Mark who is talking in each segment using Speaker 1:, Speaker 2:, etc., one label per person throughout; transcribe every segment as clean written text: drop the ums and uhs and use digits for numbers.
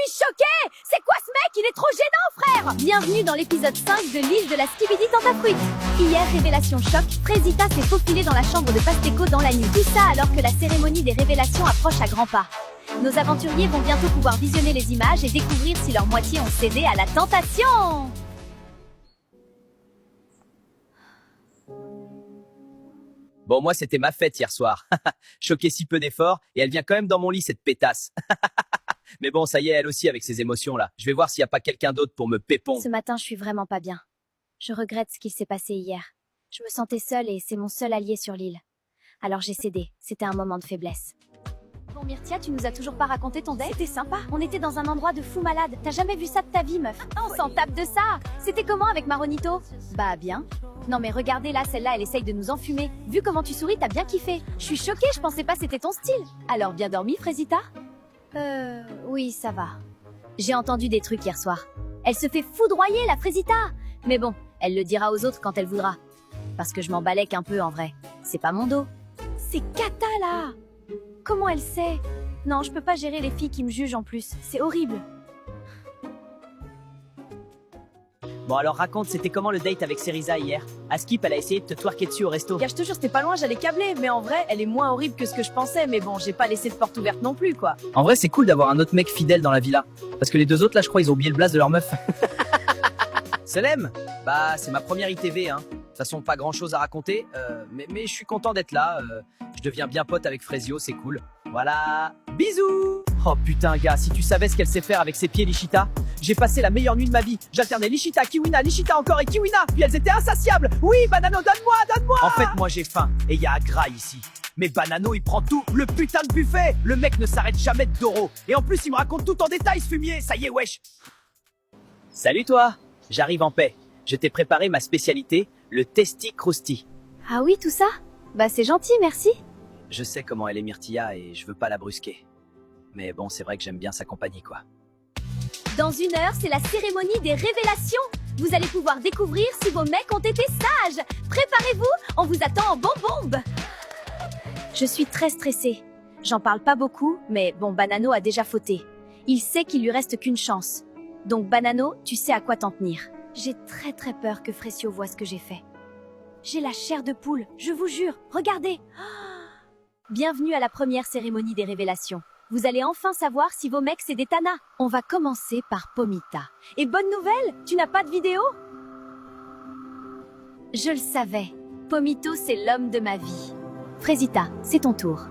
Speaker 1: suis choquée! C'est quoi ce mec? Il est trop gênant, frère! Bienvenue dans l'épisode 5 de l'île de la Skibidi Tentafruit. Hier, révélation choc, Frésita s'est faufilée dans la chambre de Pasteco dans la nuit. Tout ça alors que la cérémonie des révélations approche à grands pas. Nos aventuriers vont bientôt pouvoir visionner les images et découvrir si leur moitié ont cédé à la tentation.
Speaker 2: Bon, moi, c'était ma fête hier soir. Choqué si peu d'efforts, et elle vient quand même dans mon lit, cette pétasse. Mais bon, ça y est, elle aussi, avec ses émotions-là. Je vais voir s'il n'y a pas quelqu'un d'autre pour me pépon.
Speaker 1: Ce matin, je suis vraiment pas bien. Je regrette ce qui s'est passé hier. Je me sentais seule et c'est mon seul allié sur l'île. Alors j'ai cédé. C'était un moment de faiblesse. Bon, Myrtia, tu nous as toujours pas raconté ton date? C'était sympa. On était dans un endroit de fou malade. T'as jamais vu ça de ta vie, meuf? On s'en tape de ça. C'était comment avec Maronito? Bah, bien. Non mais regardez là, celle-là, elle essaye de nous enfumer. Vu comment tu souris, t'as bien kiffé. Je suis choquée, je pensais pas c'était ton style. Alors, bien dormi, Frésita? Oui, ça va. J'ai entendu des trucs hier soir. Elle se fait foudroyer, la Frésita. Mais bon, elle le dira aux autres quand elle voudra. Parce que je m'en balèque un peu en vrai. C'est pas mon dos. C'est Kata là. Comment elle sait? Non, je peux pas gérer les filles qui me jugent en plus. C'est horrible.
Speaker 2: Bon, alors raconte, c'était comment le date avec Cerisa hier? Askip, elle a essayé de te twerker dessus au resto.
Speaker 3: Gars, je te jure, c'était pas loin, j'allais câbler. Mais en vrai, elle est moins horrible que ce que je pensais. Mais bon, j'ai pas laissé de porte ouverte non plus, quoi.
Speaker 2: En vrai, c'est cool d'avoir un autre mec fidèle dans la villa. Parce que les deux autres, là, je crois, ils ont oublié le blaze de leur meuf. Selem? Bah, c'est ma première ITV, hein. De toute façon, pas grand chose à raconter, mais je suis content d'être là. Je deviens bien pote avec Frésio, c'est cool. Voilà, bisous. Oh putain, gars, si tu savais ce qu'elle sait faire avec ses pieds, Lichita. J'ai passé la meilleure nuit de ma vie. J'alternais Lichita, Kiwina, Lichita encore et Kiwina. Puis elles étaient insatiables. Oui, Banano, donne-moi, donne-moi. En fait, moi j'ai faim et y a Agra ici. Mais Banano, il prend tout, le putain de buffet. Le mec ne s'arrête jamais de Doro. Et en plus, il me raconte tout en détail, ce fumier. Ça y est, wesh. Salut toi. J'arrive en paix. Je t'ai préparé ma spécialité, le Testi Crousti.
Speaker 1: Ah oui, tout ça? Bah c'est gentil, merci.
Speaker 2: Je sais comment elle est Myrtilla et je veux pas la brusquer. Mais bon, c'est vrai que j'aime bien sa compagnie, quoi.
Speaker 1: Dans 1 heure, c'est la cérémonie des révélations. Vous allez pouvoir découvrir si vos mecs ont été sages. Préparez-vous, on vous attend en bombe. Je suis très stressée. J'en parle pas beaucoup, mais bon, Banano a déjà fauté. Il sait qu'il lui reste qu'une chance. Donc Banano, tu sais à quoi t'en tenir. J'ai très peur que Frésio voie ce que j'ai fait. J'ai la chair de poule, je vous jure. Regardez. Bienvenue à la première cérémonie des révélations. Vous allez enfin savoir si vos mecs c'est des tanas. On va commencer par Pomita. Et bonne nouvelle, tu n'as pas de vidéo? Je le savais. Pomito, c'est l'homme de ma vie. Frésita, c'est ton tour.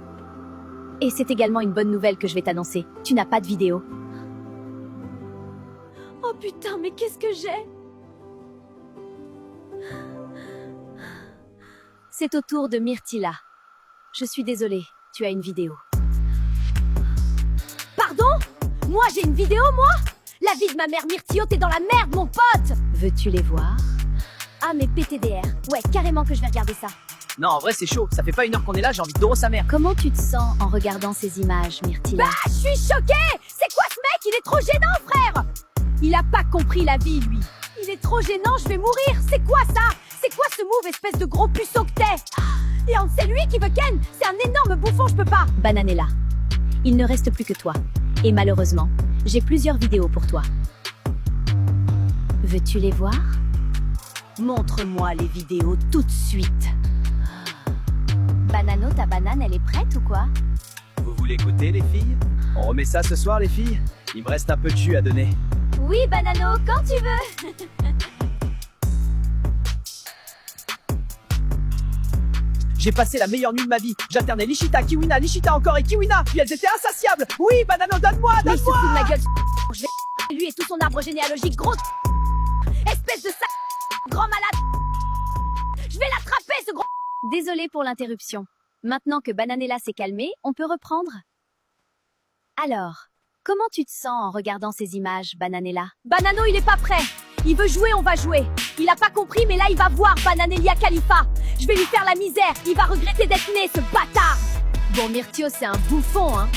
Speaker 1: Et c'est également une bonne nouvelle que je vais t'annoncer. Tu n'as pas de vidéo. Oh putain, mais qu'est-ce que j'ai? C'est au tour de Myrtilla. Je suis désolée, tu as une vidéo. Pardon? Moi j'ai une vidéo, moi? La vie de ma mère Myrtio, t'es dans la merde, mon pote! Veux-tu les voir? Ah, mais PTDR. Ouais, carrément que je vais regarder ça.
Speaker 2: Non, en vrai, c'est chaud. Ça fait pas 1 heure qu'on est là, j'ai envie de Doro sa mère.
Speaker 1: Comment tu te sens en regardant ces images, Myrtilla? Bah, je suis choquée! C'est quoi ce mec? Il est trop gênant, frère! Il a pas compris la vie, lui. Il est trop gênant, je vais mourir. C'est quoi ça? C'est quoi ce move, espèce de gros puceau que t'es? Et c'est lui qui veut Ken. C'est un énorme bouffon, je peux pas. Bananella, il ne reste plus que toi. Et malheureusement, j'ai plusieurs vidéos pour toi. Veux-tu les voir? Montre-moi les vidéos tout de suite. Banano, ta banane, elle est prête ou quoi?
Speaker 2: Vous voulez goûter, les filles? On remet ça ce soir, les filles? Il me reste un peu de jus à donner.
Speaker 1: Oui, Banano, quand tu veux.
Speaker 2: J'ai passé la meilleure nuit de ma vie. J'alternais Lichita, Kiwina, Lichita encore et Kiwina. Puis elles étaient insatiables. Oui, Banano, donne-moi,
Speaker 1: Mais il se
Speaker 2: donne-moi.
Speaker 1: fout de ma gueule. Je vais lui et tout son arbre généalogique, gros. Espèce de grand malade. Je vais l'attraper, ce gros. Désolée pour l'interruption. Maintenant que Bananella s'est calmée, on peut reprendre. Alors, comment tu te sens en regardant ces images, Bananella? Banano, il est pas prêt. Il veut jouer, on va jouer. Il a pas compris, mais là, il va voir Bananelia Khalifa. Je vais lui faire la misère. Il va regretter d'être né, ce bâtard. Bon, Myrtio, c'est un bouffon, hein.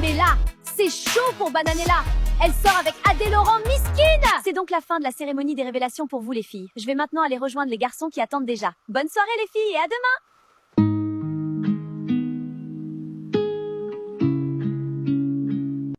Speaker 1: Mais là, c'est chaud pour Bananella. Elle sort avec Adé Laurent Miskine. C'est donc la fin de la cérémonie des révélations pour vous, les filles. Je vais maintenant aller rejoindre les garçons qui attendent déjà. Bonne soirée, les filles, et à demain.